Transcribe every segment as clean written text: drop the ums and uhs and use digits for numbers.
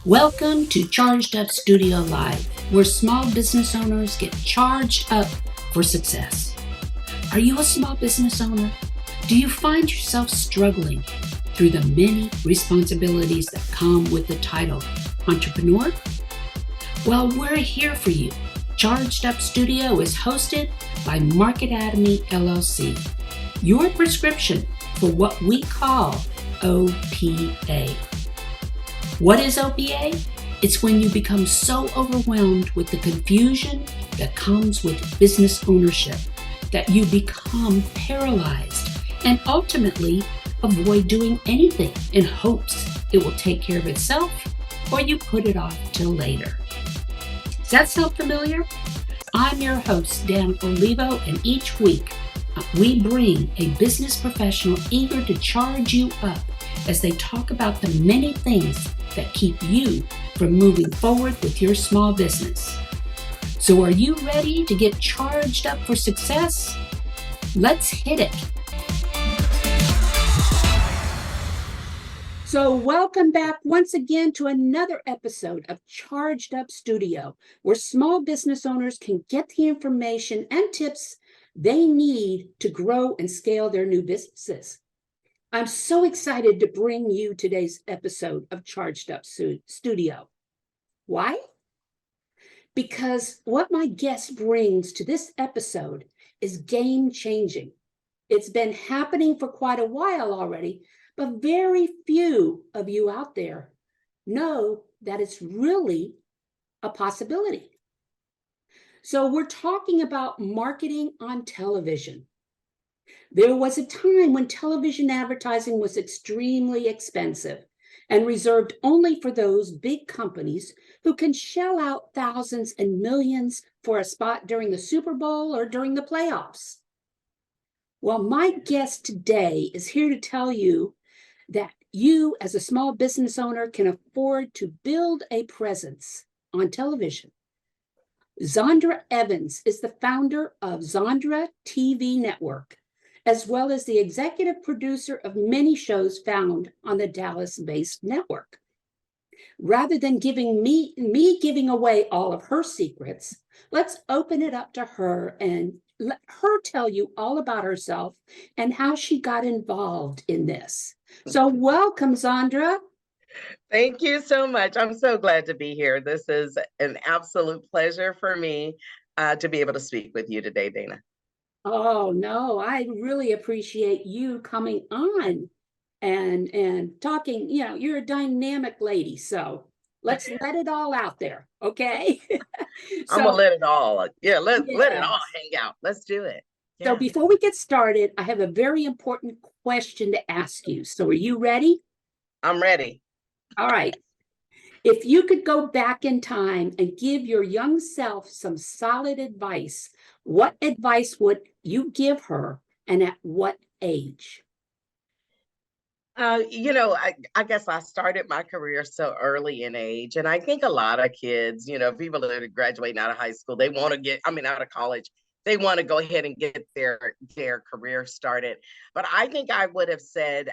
Welcome to Charged Up Studio Live, where small business owners get charged up for success. Are you a small business owner? Do you find yourself struggling through the many responsibilities that come with the title entrepreneur? Well, we're here for you. Charged Up Studio is hosted by Market Atomy LLC, your prescription for what we call OPA. What is OPA? It's when you become so overwhelmed with the confusion that comes with business ownership that you become paralyzed and ultimately avoid doing anything in hopes it will take care of itself, or you put it off till later. Does that sound familiar? I'm your host, Dan Olivo, and each week we bring a business professional eager to charge you up as they talk about the many things that keep you from moving forward with your small business. So are you ready to get charged up for success? Let's hit it. So welcome back once again to another episode of Charged Up Studio, where small business owners can get the information and tips they need to grow and scale their new businesses. I'm so excited to bring you today's episode of Charged Up Studio. Why? Because what my guest brings to this episode is game-changing. It's been happening for quite a while already, but very few of you out there know that it's really a possibility. So we're talking about marketing on television. There was a time when television advertising was extremely expensive and reserved only for those big companies who can shell out thousands and millions for a spot during the Super Bowl or during the playoffs. Well, my guest today is here to tell you that you, as a small business owner, can afford to build a presence on television. Zondra Evans is the founder of Zondra TV Network, as well as the executive producer of many shows found on the Dallas-based network. Rather than giving me giving away all of her secrets, let's open it up to her and let her tell you all about herself and how she got involved in this. So welcome, Zondra. Thank you so much. I'm so glad to be here. This is an absolute pleasure for me to be able to speak with you today, Dana. Oh, no, I really appreciate you coming on and talking. You know, you're a dynamic lady, so let's let it all out there, okay? I'm gonna So, let it all, let it all yes. hang out. Let's do it. So Yeah, before we get started, I have a very important question to ask you. So are you ready? I'm ready. All right. If you could go back in time and give your young self some solid advice, what advice would you give her and at what age? I guess I started my career so early in age, and I think a lot of kids, people that are graduating out of high school, they want to out of college, they want to go ahead and get their career started. But I think I would have said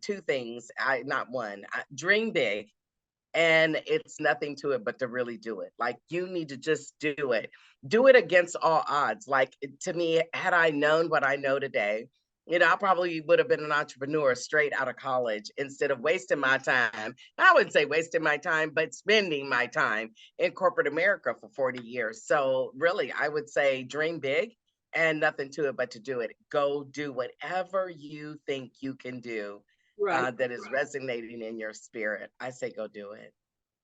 two things. Not one. Dream big, and it's nothing to it but to really do it. Like, you need to just do it against all odds. Like, to me, had I known what I know today, I probably would have been an entrepreneur straight out of college instead of wasting my time. I wouldn't say wasting my time, but spending my time in corporate America for 40 years. So really, I would say dream big and nothing to it but to do it. Go do whatever you think you can do Right. that is resonating in your spirit. I say go do it.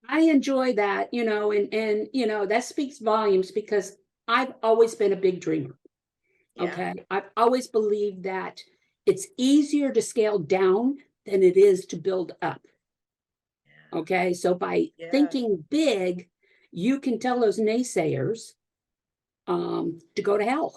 I enjoy that, that speaks volumes because I've always been a big dreamer. Yeah. Okay. I've always believed that it's easier to scale down than it is to build up. Okay. So by Yeah. thinking big, you can tell those naysayers to go to hell.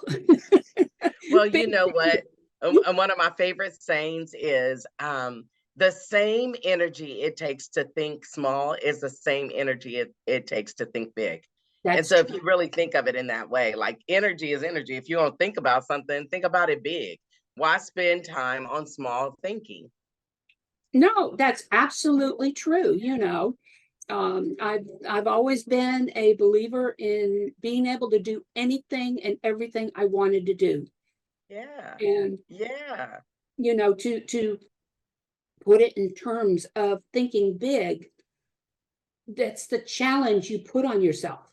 Well, you know what? And one of my favorite sayings is the same energy it takes to think small is the same energy it takes to think big. And That's so if true. you really think of it in that way, like energy is energy. If you don't think about something, think about it big. Why spend time on small thinking? No, that's absolutely true. I've always been a believer in being able to do anything and everything I wanted to do. Yeah. And, Yeah. to put it in terms of thinking big, that's the challenge you put on yourself.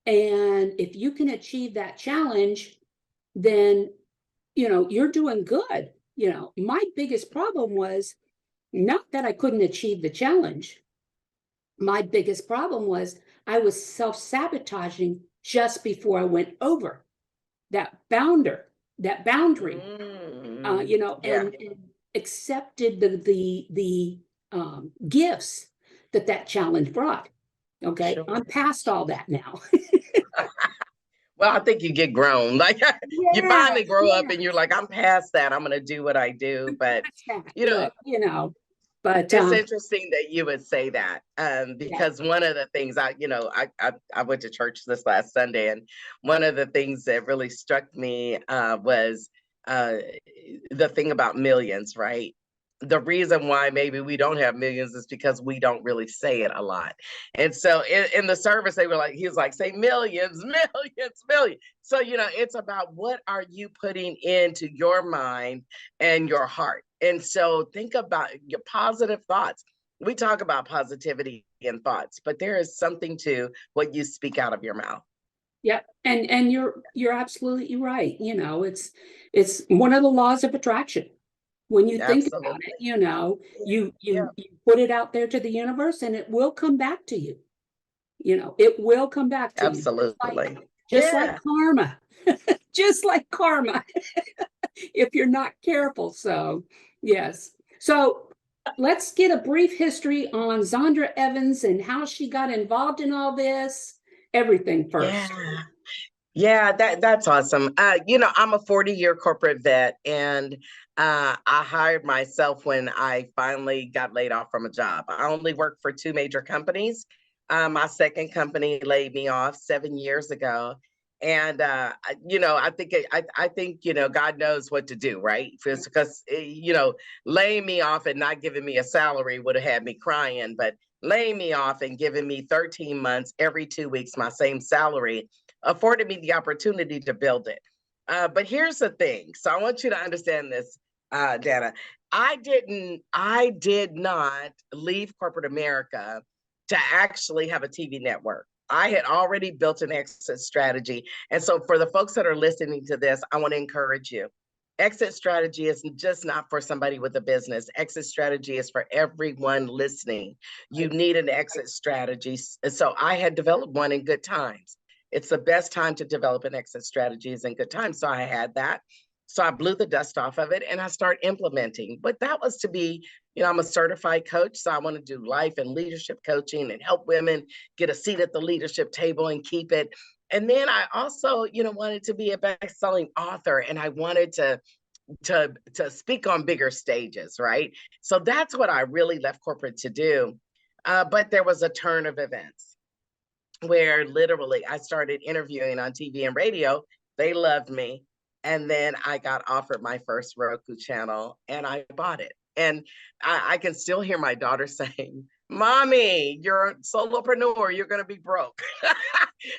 And if you can achieve that challenge, then, you're doing good. My biggest problem was not that I couldn't achieve the challenge. My biggest problem was I was self-sabotaging just before I went over that boundary, Yeah. and accepted the gifts that challenge brought. Okay, I'm Sure. past all that now. Well, I think you get grown. Like you Yeah, finally grow up yeah, and you're like, I'm past that. I'm gonna do what I do. But that's that. you know, Look, but it's interesting that you would say that, yeah, because one of the things I went to church this last Sunday, and one of the things that really struck me was uh, the thing about millions, right? The reason why maybe we don't have millions is because we don't really say it a lot. And so in the service, they were like, he was like, say millions, millions, millions. So, it's about what are you putting into your mind and your heart. And so think about your positive thoughts. We talk about positivity and thoughts, but there is something to what you speak out of your mouth. yeah, and you're absolutely right. It's one of the laws of attraction. When you think about it, Absolutely. you Yeah, put it out there to the universe and it will come back to you. It will come back to you, absolutely. just like Yeah. karma, just like karma, if you're not careful. So, yes. So let's get a brief history on Zondra Evans and how she got involved in all this, everything first. Yeah. Yeah, that's awesome. I'm a 40-year corporate vet, and I hired myself when I finally got laid off from a job. I only worked for two major companies. My second company laid me off 7 years ago, and I think God knows what to do, right? Because laying me off and not giving me a salary would have had me crying, but laying me off and giving me 13 months every 2 weeks my same salary afforded me the opportunity to build it. But here's the thing. So I want you to understand this, Dana. I did not leave corporate America to actually have a TV network. I had already built an exit strategy. And so for the folks that are listening to this, I want to encourage you. Exit strategy is just not for somebody with a business. Exit strategy is for everyone listening. You need an exit strategy. So I had developed one in good times. It's the best time to develop an exit strategy is in good times. So I had that. So I blew the dust off of it and I started implementing. But that was to be, I'm a certified coach. So I want to do life and leadership coaching and help women get a seat at the leadership table and keep it. And then I also, wanted to be a best-selling author, and I wanted to speak on bigger stages, right? So that's what I really left corporate to do. But there was a turn of events where literally I started interviewing on TV and radio. They loved me. And then I got offered my first Roku channel and I bought it. And I can still hear my daughter saying, Mommy, you're a solopreneur, you're going to be broke.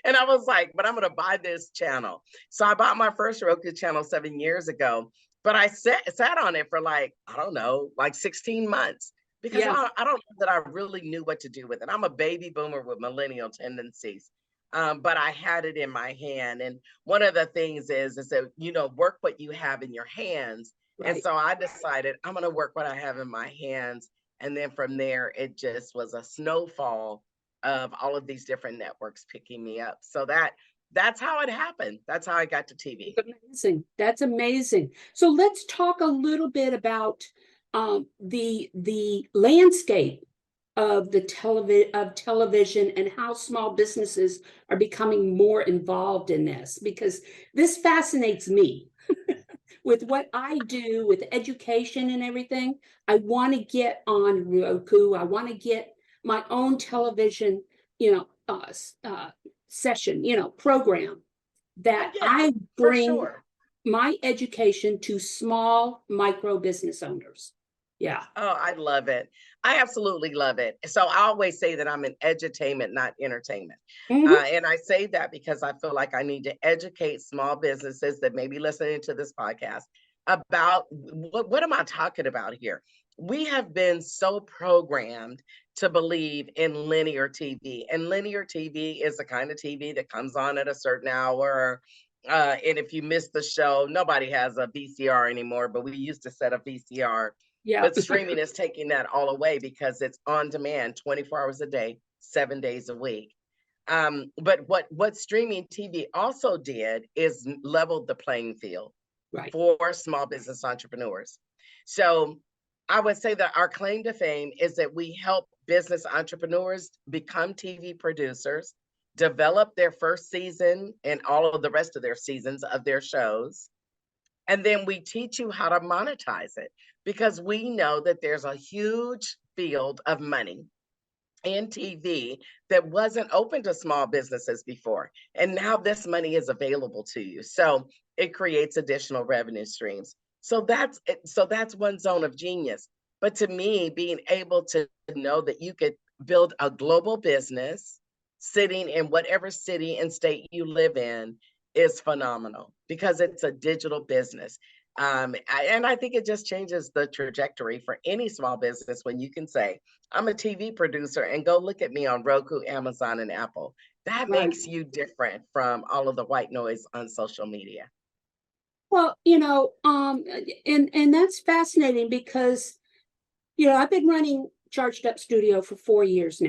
And I was like, but I'm going to buy this channel. So I bought my first Roku channel 7 years ago, but I sat on it for like, I don't know, like 16 months because Yeah, I don't know that I really knew what to do with it. I'm a baby boomer with millennial tendencies, but I had it in my hand. And one of the things is that, work what you have in your hands. And right. so I decided I'm going to work what I have in my hands. And then from there, it just was a snowfall of all of these different networks picking me up. So that's how it happened. That's how I got to TV. That's amazing. That's amazing. So let's talk a little bit about the landscape of television and how small businesses are becoming more involved in this, because this fascinates me. With what I do with education and everything, I want to get on Roku. I want to get my own television, session, program Oh that yeah, I for bring sure. my education to small micro business owners. Yeah. Oh, I love it. I absolutely love it. So I always say that I'm in edutainment, not entertainment. Hmm. And I say that because I feel like I need to educate small businesses that may be listening to this podcast about what am I talking about here? We have been so programmed to believe in linear TV, and linear TV is the kind of TV that comes on at a certain hour. And if you miss the show, nobody has a VCR anymore, but we used to set a VCR, Yeah. but streaming is taking that all away because it's on demand 24 hours a day, 7 days a week. But what streaming TV also did is leveled the playing field Right. for small business entrepreneurs. So I would say that our claim to fame is that we help business entrepreneurs become TV producers, develop their first season and all of the rest of their seasons of their shows, and then we teach you how to monetize it because we know that there's a huge field of money in TV that wasn't open to small businesses before. And now this money is available to you. So it creates additional revenue streams. So that's one zone of genius. But to me, being able to know that you could build a global business sitting in whatever city and state you live in is phenomenal because it's a digital business. And I think it just changes the trajectory for any small business when you can say, I'm a TV producer and go look at me on Roku, Amazon, and Apple. That Right. makes you different from all of the white noise on social media. Well, and that's fascinating because, I've been running Charged Up Studio for 4 years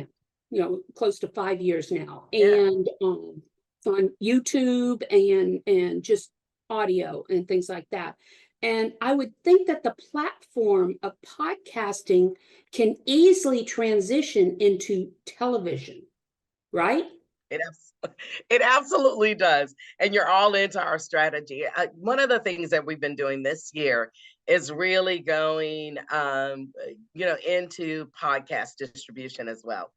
now, close to 5 years now, Yeah. and on YouTube and just audio and things like that. And I would think that the platform of podcasting can easily transition into television, right? It it absolutely does. And you're all into our strategy. One of the things that we've been doing this year is really going, into podcast distribution as well.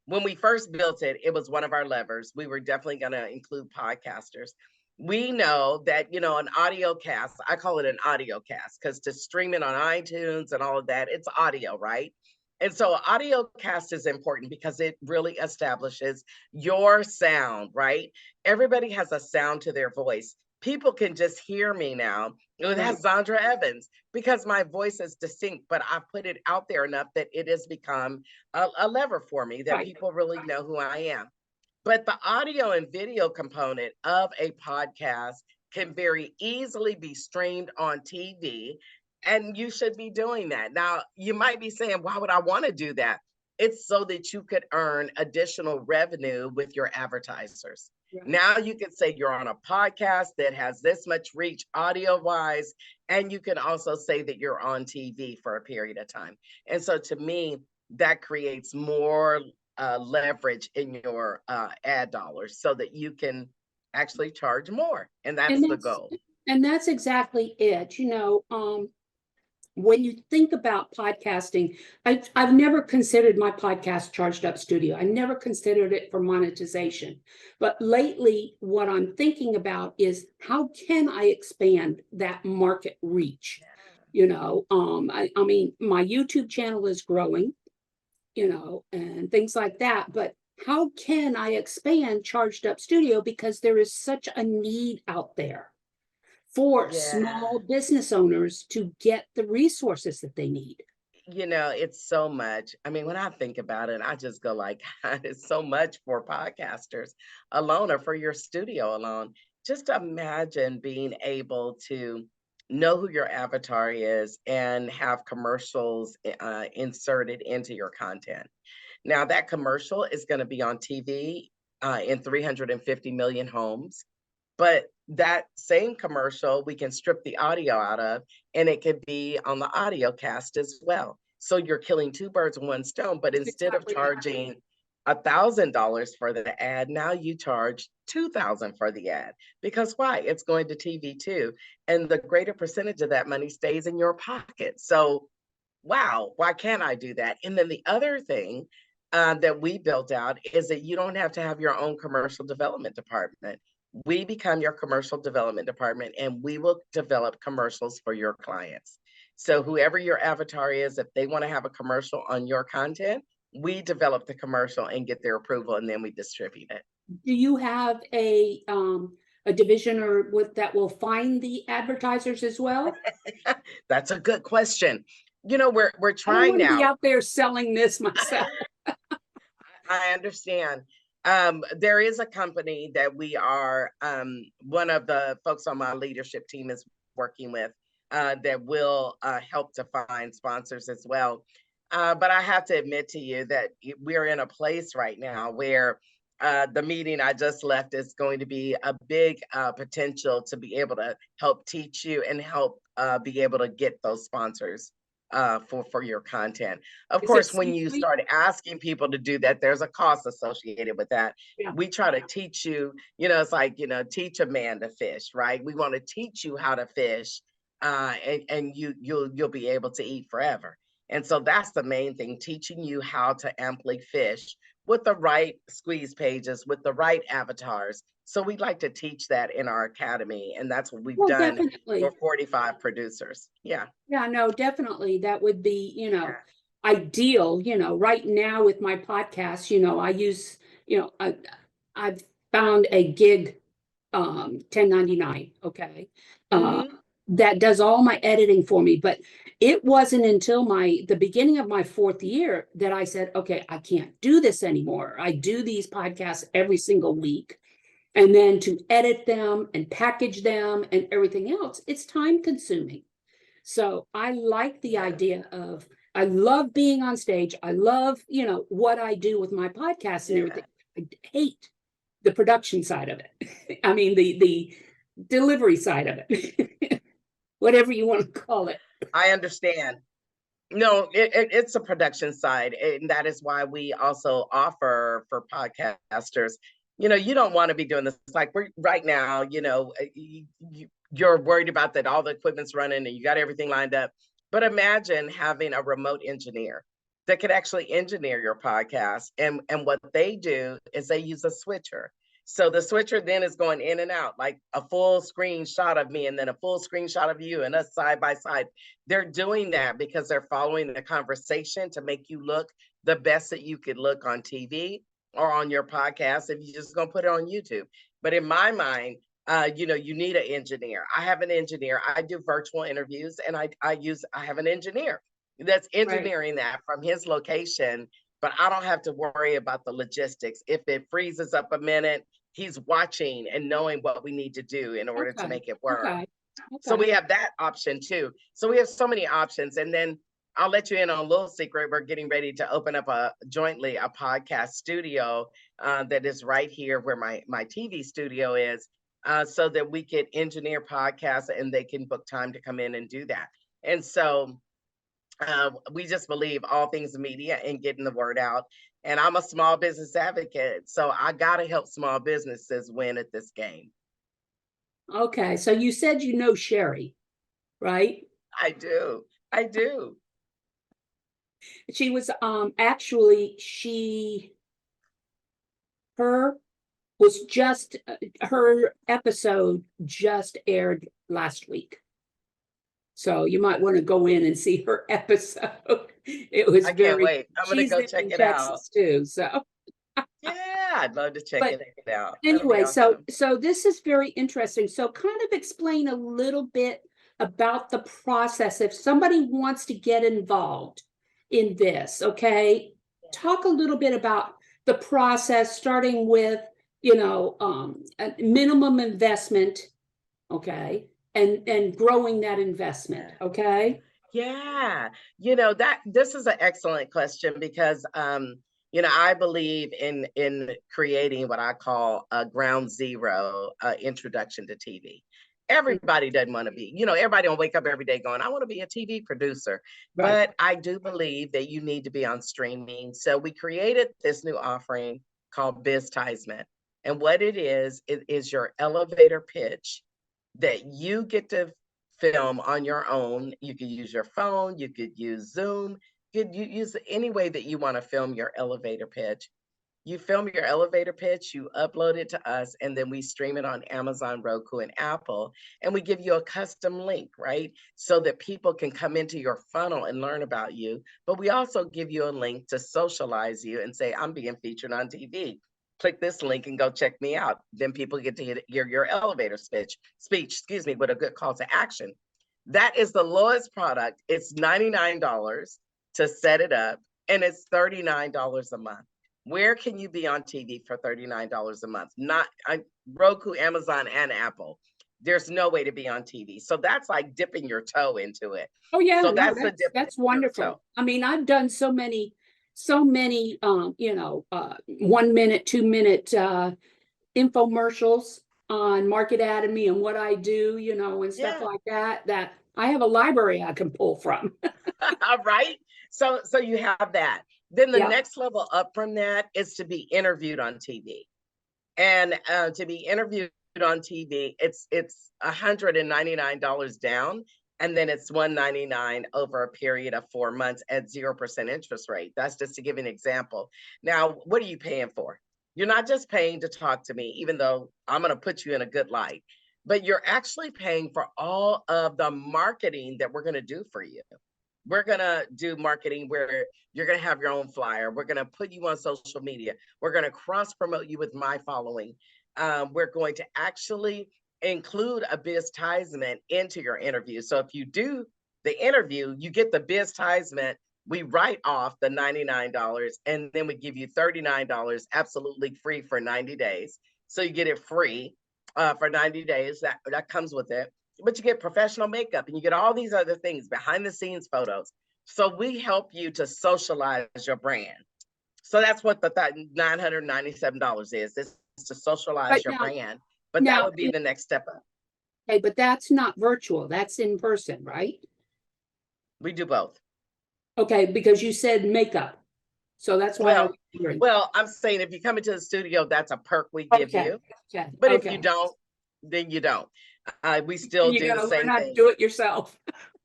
When we first built it, it was one of our levers. We were definitely going to include podcasters. We know that, an audio cast, I call it an audio cast because to stream it on iTunes and all of that, it's audio, right? And so audio cast is important because it really establishes your sound, right? Everybody has a sound to their voice. People can just hear me now. Oh, Right. that's Zondra Evans because my voice is distinct, but I put it out there enough that it has become a lever for me that Right. people really know who I am. But the audio and video component of a podcast can very easily be streamed on TV, and you should be doing that. Now, you might be saying, why would I want to do that? It's so that you could earn additional revenue with your advertisers. Right. Now you could say you're on a podcast that has this much reach audio wise, and you can also say that you're on TV for a period of time. And so to me, that creates more leverage in your ad dollars so that you can actually charge more. And And that's the that's goal. and that's exactly it. When you think about podcasting, I've never considered my podcast Charged Up Studio. I never considered it for monetization. But lately, what I'm thinking about is how can I expand that market reach? I mean, my YouTube channel is growing, and things like that. But how can I expand Charged Up Studio because there is such a need out there for Yeah. small business owners to get the resources that they need. It's so much. I mean, when I think about it, I just go like, God, it's so much for podcasters alone or for your studio alone. Just imagine being able to know who your avatar is and have commercials inserted into your content. Now, that commercial is going to be on TV in 350 million homes. But that same commercial, we can strip the audio out of, and it could be on the audio cast as well. So you're killing two birds with one stone. But That's instead of exactly right. charging $1,000 for the ad, now you charge 2,000 for the ad. Because why? It's going to TV too, and the greater percentage of that money stays in your pocket. So wow, why can't I do that? And then the other thing that we built out is that you don't have to have your own commercial development department. We become your commercial development department and we will develop commercials for your clients. So whoever your avatar is, if they want to have a commercial on your content, we develop the commercial and get their approval, and then we distribute it. Do you have a division or what that will find the advertisers as well? That's a good question. You know, we're I don't trying want to be now. out there selling this myself. I understand. There is a company that we are, one of the folks on my leadership team is working with, that will help to find sponsors as well. But I have to admit to you that we're in a place right now where the meeting I just left is going to be a big potential to be able to help teach you and help be able to get those sponsors for your content. Of Is it course, when you C-suite? start asking people to do that, there's a cost associated with that. Yeah. We try to teach you, it's like, teach a man to fish, right? We want to teach you how to fish, and you'll be able to eat forever. And so that's the main thing, teaching you how to amply fish with the right squeeze pages, with the right avatars. So we'd like to teach that in our academy, and that's what we've Well, done definitely. for 45 producers. Yeah. Yeah, no, definitely. That would be, Yeah. ideal, right now with my podcast, I use, I've found a gig 1099, okay? Mhm. That does all my editing for me, but it wasn't until the beginning of my fourth year that I said, okay, I can't do this anymore. I do these podcasts every single week. And then to edit them and package them and everything else, it's time consuming. So I like the Yeah. idea of, I love being on stage. I love, what I do with my podcast and Yeah. everything. I hate the production side of it. I mean, the delivery side of it, whatever you want to call it. I understand. No, it's a production side, and that is why we also offer for podcasters. You don't want to be doing this. Like we're right now, you're worried about that all the equipment's running and you got everything lined up. But imagine having a remote engineer that could actually engineer your podcast. And what they do is they use a switcher. So the switcher then is going in and out, like a full screen shot of me and then a full screenshot of you and us side by side. They're doing that because they're following the conversation to make you look the best that you could look on TV or on your podcast if you're just gonna put it on YouTube. But in my mind, you need an engineer. I have an engineer. I do virtual interviews, and I have an engineer that's Right. engineering that from his location. But I don't have to worry about the logistics. If it freezes up a minute, he's watching and knowing what we need to do in order to Okay. make it work. Okay. So Okay. we have that option too. So we have so many options. And then I'll let you in on a little secret. We're getting ready to open up jointly a podcast studio that is right here where my TV studio is, so that we could engineer podcasts and they can book time to come in and do that. And so we just believe all things media and getting the word out. And I'm a small business advocate, so I got to help small businesses win at this game. Okay. So you said you know Sherry, right? I do. I do. She was actually her was just her episode just aired last week. So you might want to go in and see her episode. It was I can't very, wait. I'm gonna she's go lived check in it out. Texas too. So, Yeah, I'd love to check but it out. That'll be anyway, so awesome. so this is very interesting. So kind of explain a little bit about the process if somebody wants to get involved in this, okay? Talk a little bit about the process, starting with, a minimum investment, okay, and growing that investment, okay? Yeah, that this is an excellent question because I believe in creating what I call a ground zero introduction to TV. Everybody doesn't want to be, everybody don't wake up every day going, I want to be a TV producer. Right. But I do believe that you need to be on streaming. So we created this new offering called Biztisement. And what it is your elevator pitch that you get to film on your own. You could use your phone, you could use Zoom, you use any way that you want to film your elevator pitch. You film your elevator pitch, you upload it to us, and then we stream it on Amazon, Roku, and Apple. And we give you a custom link, right? So that people can come into your funnel and learn about you. But we also give you a link to socialize you and say, I'm being featured on TV. Click this link and go check me out. Then people get to hear your elevator speech, excuse me, with a good call to action. That is the lowest product. It's $99 to set it up, and it's $39 a month. Where can you be on TV for $39 a month? Not Roku, Amazon, and Apple. There's no way to be on TV. So that's like dipping your toe into it. Oh yeah, So no, that's wonderful. I mean, I've done so many 1 minute, 2 minute infomercials on Market Atomy and what I do, and stuff like that, that I have a library I can pull from. Right. So you have that. Then the Yeah. next level up from that is to be interviewed on TV. And to be interviewed on TV, it's $199 down, and then it's $199 over a period of 4 months at 0% interest rate. That's just to give an example. Now, what are you paying for? You're not just paying to talk to me, even though I'm going to put you in a good light, but you're actually paying for all of the marketing that we're going to do for you. We're going to do marketing where you're going to have your own flyer. We're going to put you on social media. We're going to cross promote you with my following. We're going to actually include a biztisement into your interview. So if you do the interview, you get the biztisement. We write off the $99, and then we give you $39 absolutely free for 90 days. So you get it free for 90 days. That comes with it. But you get professional makeup, and you get all these other things, behind the scenes photos. So we help you to socialize your brand. So that's what the $997 is. This is to socialize your brand. But that would be the next step up. Okay, but that's not virtual. That's in person, right? We do both. Okay, because you said makeup. So that's why well, I'm saying if you come into the studio, that's a perk we give you. Okay. But if you don't, then you don't. We still do the same thing. Do it yourself.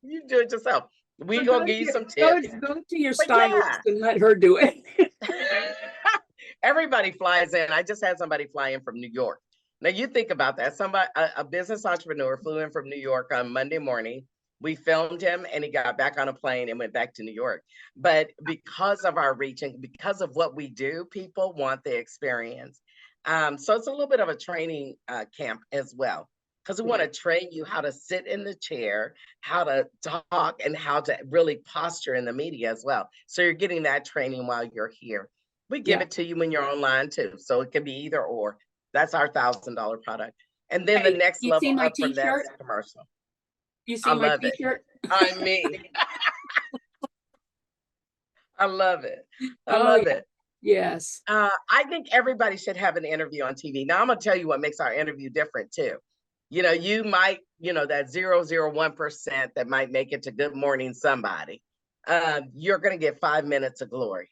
You do it yourself. We gonna give you some tips. Go to your stylist and let her do it. Everybody flies in. I just had somebody fly in from New York. Now you think about that. A business entrepreneur flew in from New York on Monday morning. We filmed him, and he got back on a plane and went back to New York. But because of our reach and because of what we do, people want the experience. So it's a little bit of a training camp as well, because we want to train you how to sit in the chair, how to talk, and how to really posture in the media as well. So you're getting that training while you're here. We give it to you when you're online too. So it can be either or. That's our $1,000 product. And then the next level up from that is commercial. You see my t-shirt? I mean, I love it. I love it. Yes. I think everybody should have an interview on TV. Now I'm going to tell you what makes our interview different too. You might, that 0.01% that might make it to Good Morning Somebody. You're going to get 5 minutes of glory.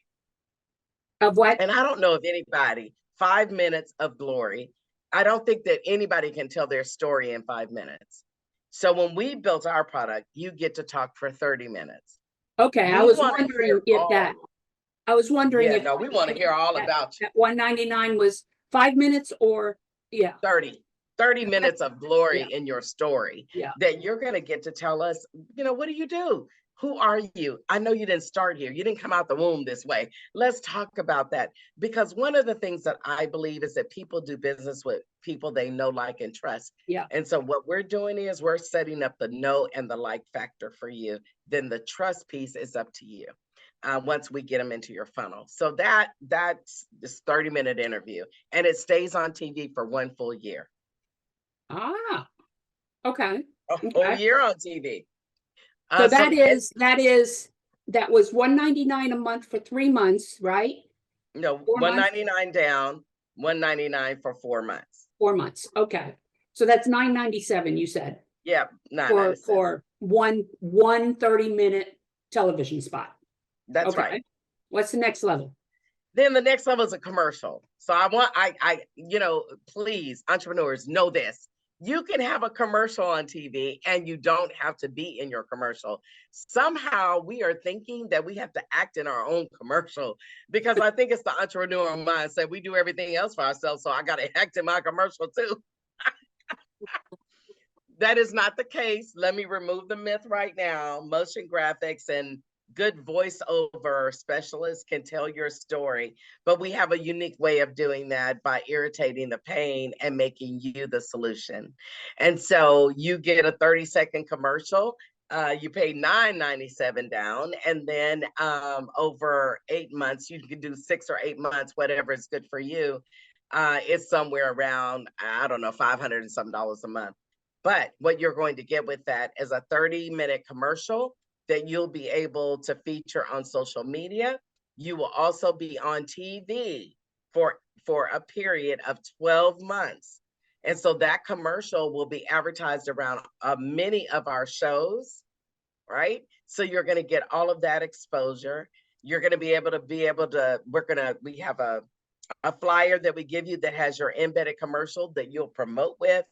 Of what? And I don't know if anybody, 5 minutes of glory. I don't think that anybody can tell their story in 5 minutes. So when we built our product, you get to talk for 30 minutes. Okay, I was wondering if that. I was wondering if. No, we want to hear all about you. That $199 was 5 minutes or 30 minutes of glory in your story that you're going to get to tell us, what do you do? Who are you? I know you didn't start here. You didn't come out the womb this way. Let's talk about that. Because one of the things that I believe is that people do business with people they know, like, and trust. Yeah. And so what we're doing is we're setting up the know and the like factor for you. Then the trust piece is up to you once we get them into your funnel. So that's this 30-minute interview. And it stays on TV for 1 full year. Ah, okay. A whole year on TV. So that was $199 a month for 3 months, right? No, $199 down, $199 for 4 months. 4 months. Okay. So that's $997, you said. Yeah, $997. For one 30-minute television spot. That's right. What's the next level? Then the next level is a commercial. So please, entrepreneurs, know this. You can have a commercial on TV and you don't have to be in your commercial. Somehow we are thinking that we have to act in our own commercial, because I think it's the entrepreneurial mindset. We do everything else for ourselves, so I got to act in my commercial too. That is not the case. Let me remove the myth right now. Motion graphics and good voiceover specialists can tell your story, but we have a unique way of doing that by irritating the pain and making you the solution. And so you get a 30-second commercial. You pay $9.97 down, and then over 8 months, you can do 6 or 8 months, whatever is good for you. It's somewhere around, I don't know, $500 and some dollars a month. But what you're going to get with that is a 30-minute commercial that you'll be able to feature on social media. You will also be on TV for a period of 12 months. And so that commercial will be advertised around many of our shows, right? So you're going to get all of that exposure. You're going to be able to, we have a flyer that we give you that has your embedded commercial that you'll promote with.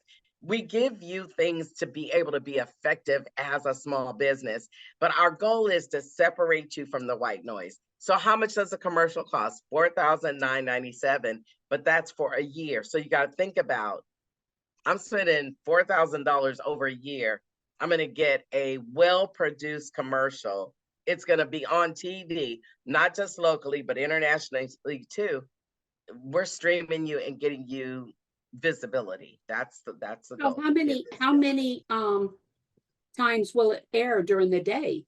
We give you things to be able to be effective as a small business, but our goal is to separate you from the white noise. So how much does a commercial cost? $4,997, but that's for a year. So you got to think about, I'm spending $4,000 over a year. I'm going to get a well-produced commercial. It's going to be on TV, not just locally, but internationally too. We're streaming you and getting you visibility. That's the So goal. how many times will it air during the day,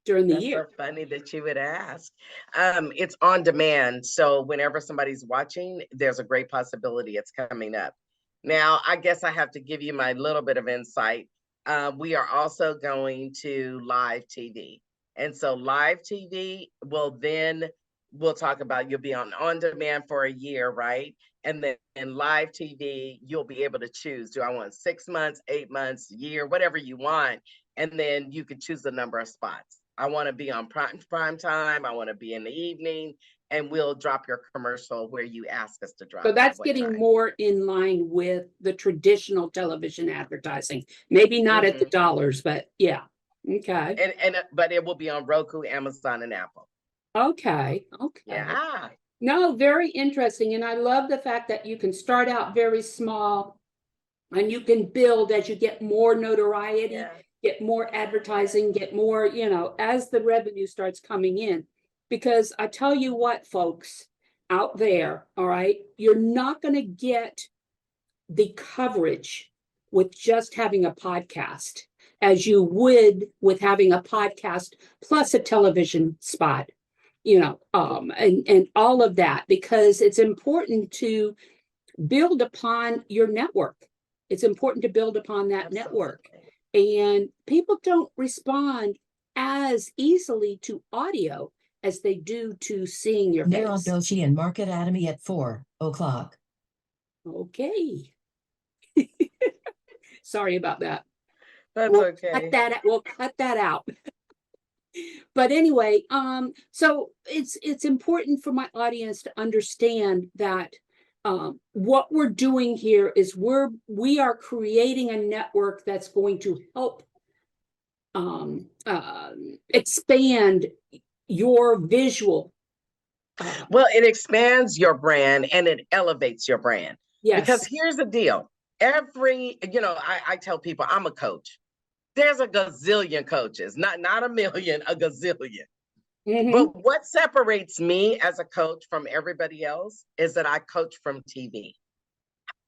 during the That's year? so funny that you would ask. It's on demand. So whenever somebody's watching, there's a great possibility it's coming up. Now, I guess I have to give you my little bit of insight. We are also going to live TV. And so live TV will then, we'll talk about, you'll be on demand for a year, right? And then in live TV, you'll be able to choose, do I want 6 months, 8 months, year, whatever you want. And then you can choose the number of spots. I want to be on prime time. I want to be in the evening, and we'll drop your commercial where you ask us to drop. So that's what getting time. more in line with the traditional television advertising. Maybe not at the dollars, but yeah. Okay. But it will be on Roku, Amazon, and Apple. Okay. Yeah. No, very interesting. And I love the fact that you can start out very small and you can build as you get more notoriety, get more advertising, get more, as the revenue starts coming in. Because I tell you what, folks out there, all right, you're not going to get the coverage with just having a podcast as you would with having a podcast plus a television spot, and all of that, because it's important to build upon your network. It's important to build upon that network. And people don't respond as easily to audio as they do to seeing your face. Neerav Doshi and Market Atomy at 4 o'clock. Okay. Sorry about that. That's okay. We'll cut that out. But anyway, so it's important for my audience to understand that what we're doing here is we are creating a network that's going to help expand your visual. Well, it expands your brand and it elevates your brand. Yes. Because here's the deal. I tell people I'm a coach. There's a gazillion coaches, not a million, a gazillion. Mm-hmm. But what separates me as a coach from everybody else is that I coach from TV.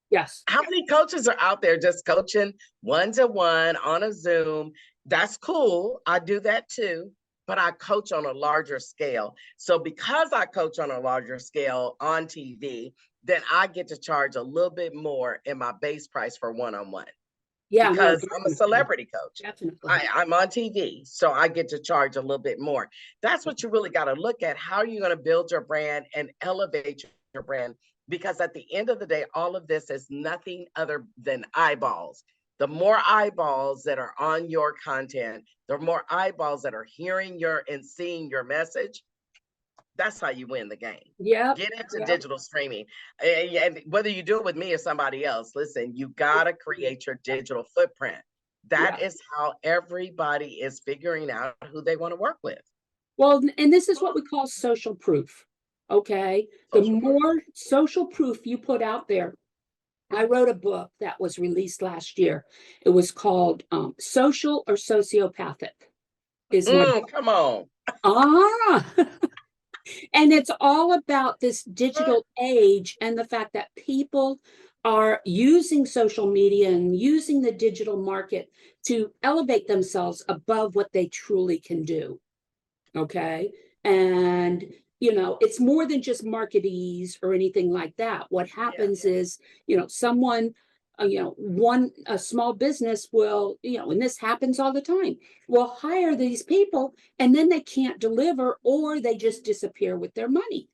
Yes. How many coaches are out there just coaching one-to-one on a Zoom? That's cool. I do that too, but I coach on a larger scale. So because I coach on a larger scale on TV, then I get to charge a little bit more in my base price for one-on-one. Yeah, because I'm a celebrity coach. Definitely. I'm on TV, so I get to charge a little bit more. That's what you really got to look at. How are you going to build your brand and elevate your brand? Because at the end of the day, all of this is nothing other than eyeballs. The more eyeballs that are on your content, the more eyeballs that are hearing and seeing your message, That's how you win the game. Yep. Get into Yep. digital streaming. And whether you do it with me or somebody else, listen, you got to create your digital footprint. That is how everybody is figuring out who they want to work with. Well, and this is what we call social proof. Okay. The Social proof. more social proof you put out there. I wrote a book that was released last year. It was called Social or Sociopathic. Come on. Ah, and it's all about this digital age and the fact that people are using social media and using the digital market to elevate themselves above what they truly can do. Okay. And, it's more than just marketees or anything like that. What happens is, someone, a small business will, and this happens all the time, will hire these people and then they can't deliver or they just disappear with their money.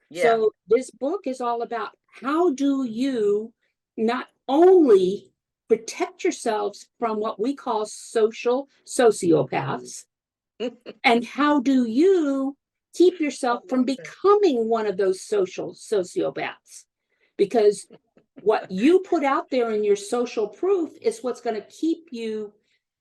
Yeah. So this book is all about how do you not only protect yourselves from what we call social sociopaths, and how do you keep yourself from becoming one of those social sociopaths? Because what you put out there in your social proof is what's going to keep you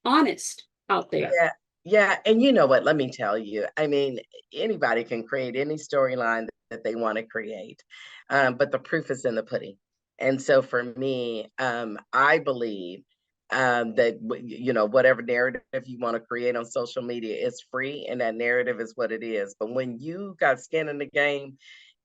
honest out there. Yeah. Yeah. And you know what? Let me tell you, I mean, anybody can create any storyline that they want to create, but the proof is in the pudding. And so for me, I believe that, whatever narrative you want to create on social media is free, and that narrative is what it is. But when you got skin in the game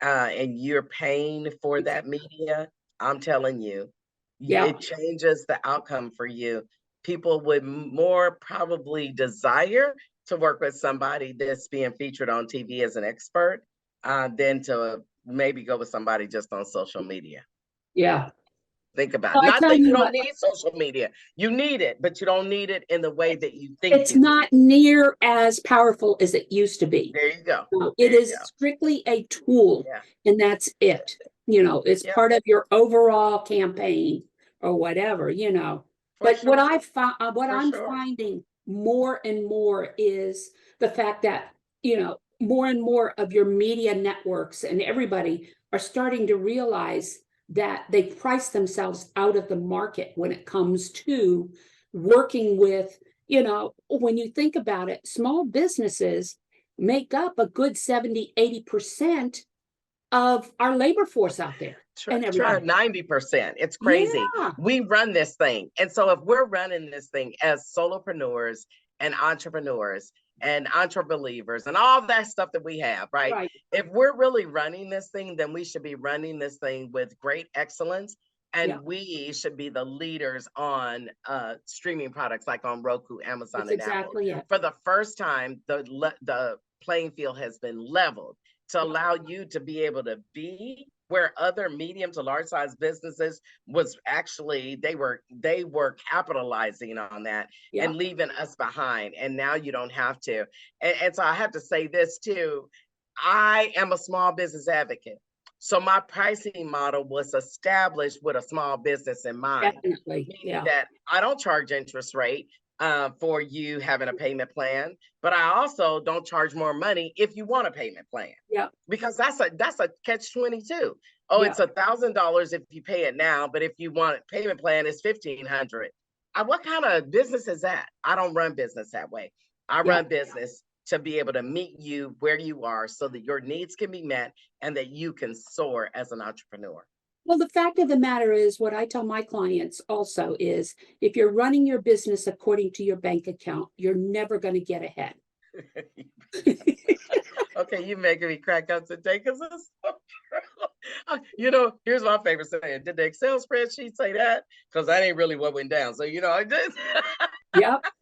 and you're paying for that media, I'm telling you, Yeah. it changes the outcome for you. People would more probably desire to work with somebody that's being featured on TV as an expert than to maybe go with somebody just on social media. Yeah. Think about Well, it. I Not tell that you you don't what, need social media. You need it, but you don't need it in the way that you think it's you not near as powerful as it used to be. There you go. It There you is go. strictly a tool, Yeah. and that's it. It's Yeah. part of your overall campaign or whatever, For But sure. what I'm finding more and more is the fact that, more and more of your media networks and everybody are starting to realize that they price themselves out of the market when it comes to working with, when you think about it, small businesses make up a good 70-80% of our labor force out there. Try And everybody. 90%. It's crazy. Yeah. We run this thing. And so if we're running this thing as solopreneurs and entrepreneurs and entrebelievers and all that stuff that we have, right? If we're really running this thing, then we should be running this thing with great excellence. And we should be the leaders on streaming products like on Roku, Amazon, That's and exactly Apple. it. For the first time, the playing field has been leveled to allow you to be able to be where other medium to large size businesses was actually they were capitalizing on that and leaving us behind. And now you don't have to. And so I have to say this too. I am a small business advocate. So my pricing model was established with a small business in mind. Definitely. Meaning that I don't charge interest rate for you having a payment plan, but I also don't charge more money if you want a payment plan. Yeah. Because that's a catch-22. Oh, it's $1,000 if you pay it now, but if you want a payment plan, it's $1,500. What kind of business is that? I don't run business that way. I run business to be able to meet you where you are so that your needs can be met and that you can soar as an entrepreneur. Well, the fact of the matter is, what I tell my clients also is, if you're running your business according to your bank account, you're never going to get ahead. Okay, you're making me crack up today because it's so true. Here's my favorite saying. Did the Excel spreadsheet say that? Because that ain't really what went down. So, I did.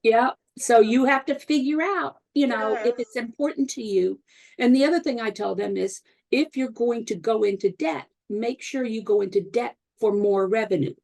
Yep. So you have to figure out, if it's important to you. And the other thing I tell them is, if you're going to go into debt, make sure you go into debt for more revenue.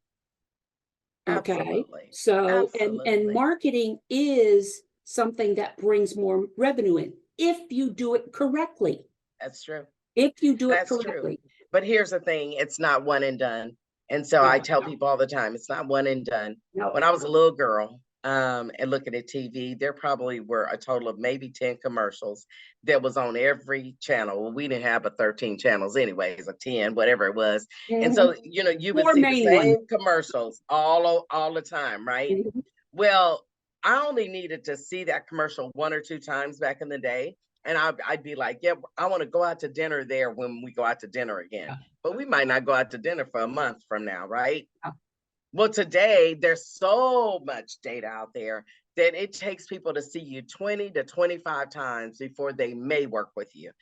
Okay. Absolutely. So, Absolutely. and marketing is something that brings more revenue in if you do it correctly. That's true. If you do That's it correctly. true. But here's the thing, it's not one and done. And so I tell people all the time, it's not one and done. No. When I was a little girl, and looking at TV, there probably were a total of maybe 10 commercials that was on every channel. Well, we didn't have a 13 channels anyways, a 10, whatever it was. And so, you know, you would Four see the main ones. same commercials all the time, right? Mhm. Well, I only needed to see that commercial 1 or 2 times back in the day. And I'd be like, yeah, I want to go out to dinner there when we go out to dinner again. Yeah. But we might not go out to dinner for a month from now, right? Yeah. Well, today there's so much data out there that it takes people to see you 20 to 25 times before they may work with you.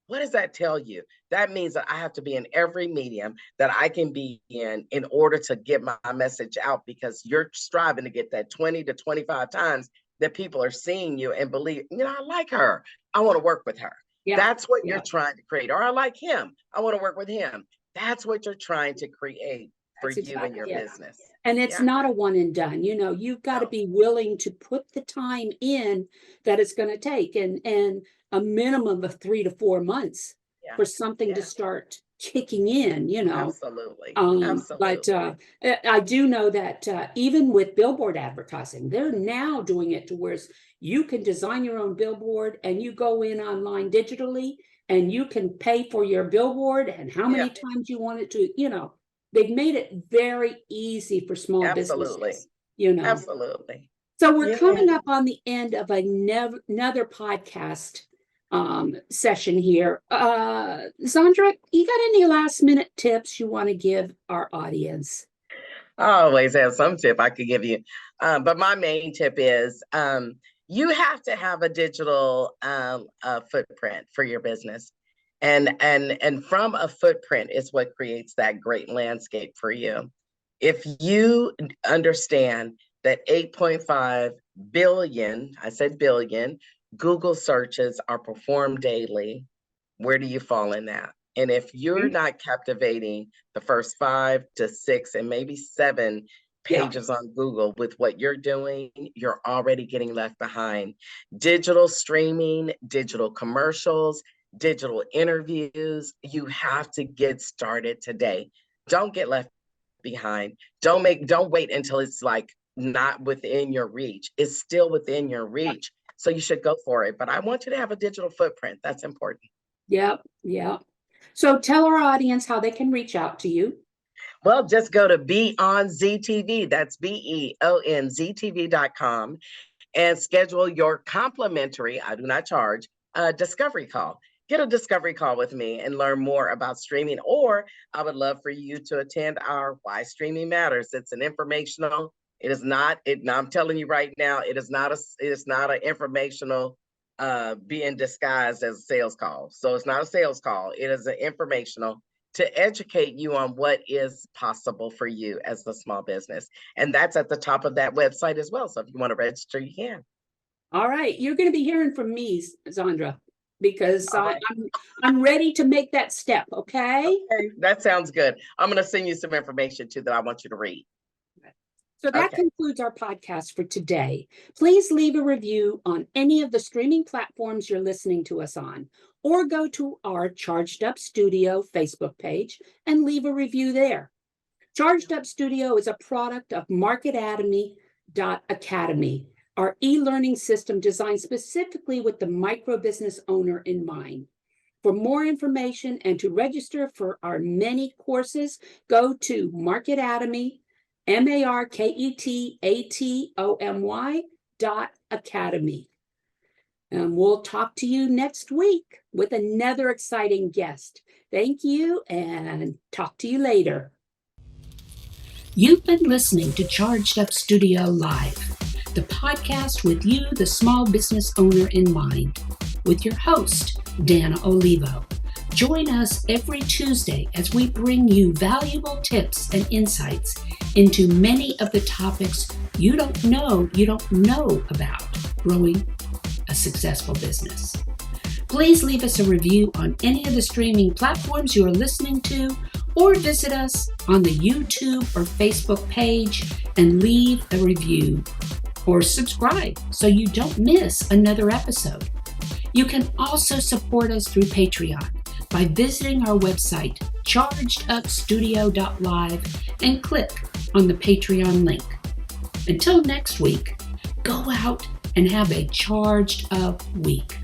What does that tell you? That means that I have to be in every medium that I can be in order to get my message out, because you're striving to get that 20 to 25 times that people are seeing you and believe, you know, I like her. I want to work with her. Yeah. That's what Yeah. you're trying to create. Or I like him. I want to work with him. That's what you're trying to create for That's you and your exactly it. business. And it's Yeah. not a one and done. You know, you've got to No. be willing to put the time in that it's going to take, and a minimum of 3 to 4 months Yeah. for something to Yeah. start kicking in, you know. Absolutely. But Absolutely. I do know that even with billboard advertising, they're now doing it to where you can design your own billboard and you go in online digitally and you can pay for your billboard and how many Yeah. times you want it to, you know. They've made it very easy for small Absolutely. businesses, you know. Absolutely. So we're Yeah. coming up on the end of another podcast session here. Zondra, you got any last minute tips you want to give our audience? I always have some tip I could give you. But my main tip is you have to have a digital footprint for your business. And from a footprint is what creates that great landscape for you. If you understand that 8.5 billion, I said billion, Google searches are performed daily, where do you fall in that? And if you're not captivating the first 5 to 6 and maybe 7 pages on Google with what you're doing, you're already getting left behind. Digital streaming, digital commercials, digital interviews, you have to get started today. Don't get left behind. Don't wait until it's like not within your reach. It's still within your reach. So you should go for it. But I want you to have a digital footprint. That's important. Yep. So tell our audience how they can reach out to you. Well, just go to BeOnZTV. That's BeOnZTV.com and schedule your complimentary, I do not charge, discovery call. Get a discovery call with me and learn more about streaming. Or I would love for you to attend our Why Streaming Matters. It's an informational. It is not. I'm telling you right now, it is not an informational being disguised as a sales call. So it's not a sales call. It is an informational to educate you on what is possible for you as a small business. And that's at the top of that website as well. So if you want to register, you can. All right. You're going to be hearing from me, Zondra, because Right. I'm ready to make that step. Okay. Okay, that sounds good. I'm going to send you some information too that I want you to read. So that concludes our podcast for today. Please leave a review on any of the streaming platforms you're listening to us on, or go to our Charged Up Studio Facebook page and leave a review there. Charged Up Studio is a product of marketatomy.academy, our e-learning system designed specifically with the micro business owner in mind. For more information and to register for our many courses, go to marketatomy.academy. marketatomy.academy. And we'll talk to you next week with another exciting guest. Thank you and talk to you later. You've been listening to Charged Up Studio Live, the podcast with you, the small business owner in mind, with your host, Dana Olivo. Join us every Tuesday as we bring you valuable tips and insights into many of the topics you don't know about growing a successful business. Please leave us a review on any of the streaming platforms you are listening to, or visit us on the YouTube or Facebook page and leave a review or subscribe so you don't miss another episode. You can also support us through Patreon by visiting our website, chargedupstudio.live, and click on the Patreon link. Until next week, go out and have a charged up week.